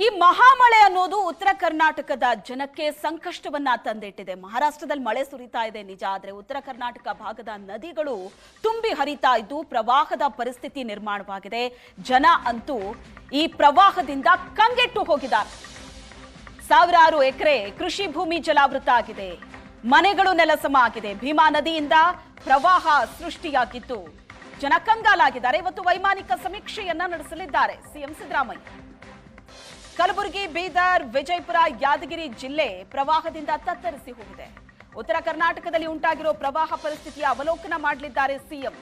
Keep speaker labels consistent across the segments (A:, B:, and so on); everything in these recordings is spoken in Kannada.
A: ಈ ಮಹಾಮಳೆ ಅನ್ನೋದು ಉತ್ತರ ಕರ್ನಾಟಕದ ಜನಕ್ಕೆ ಸಂಕಷ್ಟವನ್ನ ತಂದಿಟ್ಟಿದೆ. ಮಹಾರಾಷ್ಟ್ರದಲ್ಲಿ ಮಳೆ ಸುರಿತಾ ಇದೆ ನಿಜ, ಆದರೆ ಉತ್ತರ ಕರ್ನಾಟಕ ಭಾಗದ ನದಿಗಳು ತುಂಬಿ ಹರಿತಾ ಇದ್ದು ಪ್ರವಾಹದ ಪರಿಸ್ಥಿತಿ ನಿರ್ಮಾಣವಾಗಿದೆ. ಜನ ಅಂತೂ ಈ ಪ್ರವಾಹದಿಂದ ಕಂಗೆಟ್ಟು ಹೋಗಿದ್ದಾರೆ. ಸಾವಿರಾರು ಎಕರೆ ಕೃಷಿ ಭೂಮಿ ಜಲಾವೃತ ಆಗಿದೆ, ಮನೆಗಳು ನೆಲಸಮ ಆಗಿದೆ. ಭೀಮಾ ನದಿಯಿಂದ ಪ್ರವಾಹ ಸೃಷ್ಟಿಯಾಗಿದ್ದು ಜನ ಕಂಗಾಲಾಗಿದ್ದಾರೆ. ಇವತ್ತು ವೈಮಾನಿಕ ಸಮೀಕ್ಷೆಯನ್ನ ನಡೆಸಲಿದ್ದಾರೆ ಸಿಎಂ ಸಿದ್ದರಾಮಯ್ಯ. ಕಲಬುರಗಿ, ಬೀದರ್, ವಿಜಯಪುರ, ಯಾದಗಿರಿ ಜಿಲ್ಲೆ ಪ್ರವಾಹದಿಂದ ತತ್ತರಿಸಿ ಹೋಗಿದೆ. ಉತ್ತರ ಕರ್ನಾಟಕದಲ್ಲಿ ಉಂಟಾಗಿರೋ ಪ್ರವಾಹ ಪರಿಸ್ಥಿತಿಯ ಅವಲೋಕನ ಮಾಡಲಿದ್ದಾರೆ ಸಿಎಂ.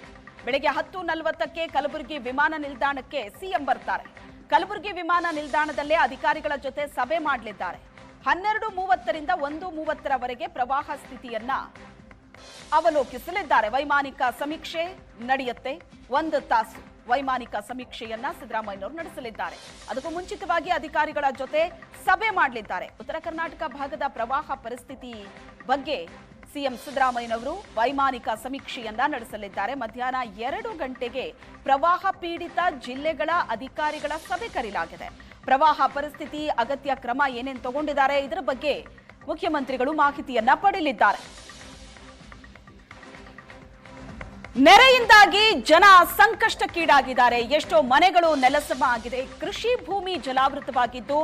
A: ಬೆಳಗ್ಗೆ 10:40ಕ್ಕೆ ಕಲಬುರಗಿ ವಿಮಾನ ನಿಲ್ದಾಣಕ್ಕೆ ಸಿಎಂ ಬರ್ತಾರೆ. ಕಲಬುರಗಿ ವಿಮಾನ ನಿಲ್ದಾಣದಲ್ಲೇ ಅಧಿಕಾರಿಗಳ ಜೊತೆ ಸಭೆ ಮಾಡಲಿದ್ದಾರೆ. 12:30ರಿಂದ 1:30ರವರೆಗೆ ಪ್ರವಾಹ ಸ್ಥಿತಿಯನ್ನ ಅವಲೋಕಿಸಲಿದ್ದಾರೆ. ವೈಮಾನಿಕ ಸಮೀಕ್ಷೆ ನಡೆಯುತ್ತೆ. 1 ತಾಸು ವೈಮಾನಿಕ ಸಮೀಕ್ಷೆಯನ್ನ ಸಿದ್ದರಾಮಯ್ಯನವರು ನಡೆಸಲಿದ್ದಾರೆ. ಅದಕ್ಕೂ ಮುಂಚಿತವಾಗಿ ಅಧಿಕಾರಿಗಳ ಜೊತೆ ಸಭೆ ಮಾಡಲಿದ್ದಾರೆ. ಉತ್ತರ ಕರ್ನಾಟಕ ಭಾಗದ ಪ್ರವಾಹ ಪರಿಸ್ಥಿತಿ ಬಗ್ಗೆ ಸಿಎಂ ಸಿದ್ದರಾಮಯ್ಯನವರು ವೈಮಾನಿಕ ಸಮೀಕ್ಷೆಯನ್ನ ನಡೆಸಲಿದ್ದಾರೆ. ಮಧ್ಯಾಹ್ನ 2 ಗಂಟೆಗೆ ಪ್ರವಾಹ ಪೀಡಿತ ಜಿಲ್ಲೆಗಳ ಅಧಿಕಾರಿಗಳ ಸಭೆ ಕರೆಯಲಾಗಿದೆ. ಪ್ರವಾಹ ಪರಿಸ್ಥಿತಿ, ಅಗತ್ಯ ಕ್ರಮ ಏನೇನು ತಗೊಂಡಿದ್ದಾರೆ ಇದರ ಬಗ್ಗೆ ಮುಖ್ಯಮಂತ್ರಿಗಳು ಮಾಹಿತಿಯನ್ನ ಪಡೆಯಲಿದ್ದಾರೆ. ನೆರೆಯಿಂದಾಗಿ ಜನ ಸಂಕಷ್ಟಕ್ಕೀಡಾಗಿದ್ದಾರೆ. ಎಷ್ಟೋ ಮನೆಗಳು ನೆಲಸಮ ಆಗಿದೆ, ಕೃಷಿ ಭೂಮಿ ಜಲಾವೃತವಾಗಿದ್ದು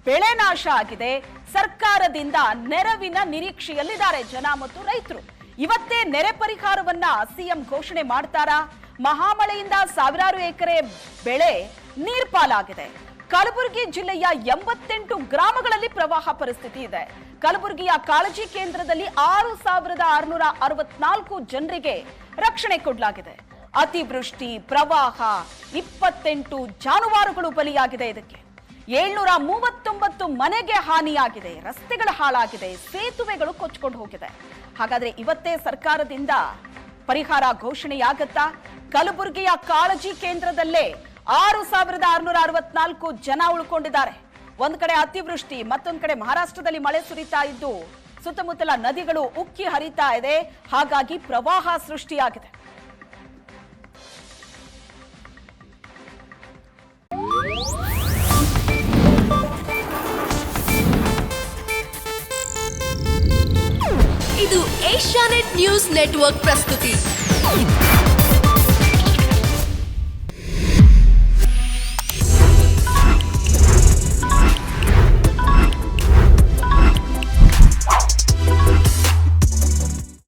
A: ಬೆಳೆ ನಾಶ ಆಗಿದೆ. ಸರ್ಕಾರದಿಂದ ನೆರವಿನ ನಿರೀಕ್ಷೆಯಲ್ಲಿದ್ದಾರೆ ಜನ ಮತ್ತು ರೈತರು. ಇವತ್ತೇ ನೆರೆ ಪರಿಹಾರವನ್ನ ಸಿಎಂ ಘೋಷಣೆ ಮಾಡ್ತಾರಾ? ಮಹಾಮಳೆಯಿಂದ ಸಾವಿರಾರು ಎಕರೆ ಬೆಳೆ ನೀರ್ಪಾಲಾಗಿದೆ. ಕಲಬುರಗಿ ಜಿಲ್ಲೆಯ 88 ಗ್ರಾಮಗಳಲ್ಲಿ ಪ್ರವಾಹ ಪರಿಸ್ಥಿತಿ ಇದೆ. ಕಲಬುರಗಿಯ ಕಾಳಜಿ ಕೇಂದ್ರದಲ್ಲಿ 6,664 ಜನರಿಗೆ ರಕ್ಷಣೆ ಕೊಡಲಾಗಿದೆ. ಅತಿವೃಷ್ಟಿ, ಪ್ರವಾಹ, 28 ಜಾನುವಾರುಗಳು ಬಲಿಯಾಗಿದೆ. ಇದಕ್ಕೆ 739 ಮನೆಗೆ ಹಾನಿಯಾಗಿದೆ, ರಸ್ತೆಗಳ ಹಾಳಾಗಿದೆ, ಸೇತುವೆಗಳು ಕೊಚ್ಚಿಕೊಂಡು ಹೋಗಿದೆ. ಹಾಗಾದ್ರೆ ಇವತ್ತೇ ಸರ್ಕಾರದಿಂದ ಪರಿಹಾರ ಘೋಷಣೆಯಾಗತ್ತಾ? ಕಲಬುರಗಿಯ ಕಾಳಜಿ ಕೇಂದ್ರದಲ್ಲೇ 6,664 ಜನ ಉಳ್ಕೊಂಡಿದ್ದಾರೆ. ಒಂದ್ ಕಡೆ ಅತಿವೃಷ್ಟಿ, ಮತ್ತೊಂದ್ ಕಡೆ ಮಹಾರಾಷ್ಟ್ರದಲ್ಲಿ ಮಳೆ ಸುರಿತಾ ಇದ್ದು ಸುತ್ತಮುತ್ತಲ ನದಿಗಳು ಉಕ್ಕಿ ಹರಿತಾ ಇದೆ. ಹಾಗಾಗಿ ಪ್ರವಾಹ ಸೃಷ್ಟಿಯಾಗಿದೆ.
B: ಇದು ಏಷ್ಯಾನೆಟ್ ನ್ಯೂಸ್ ನೆಟ್ವರ್ಕ್ ಪ್ರಸ್ತುತಿ.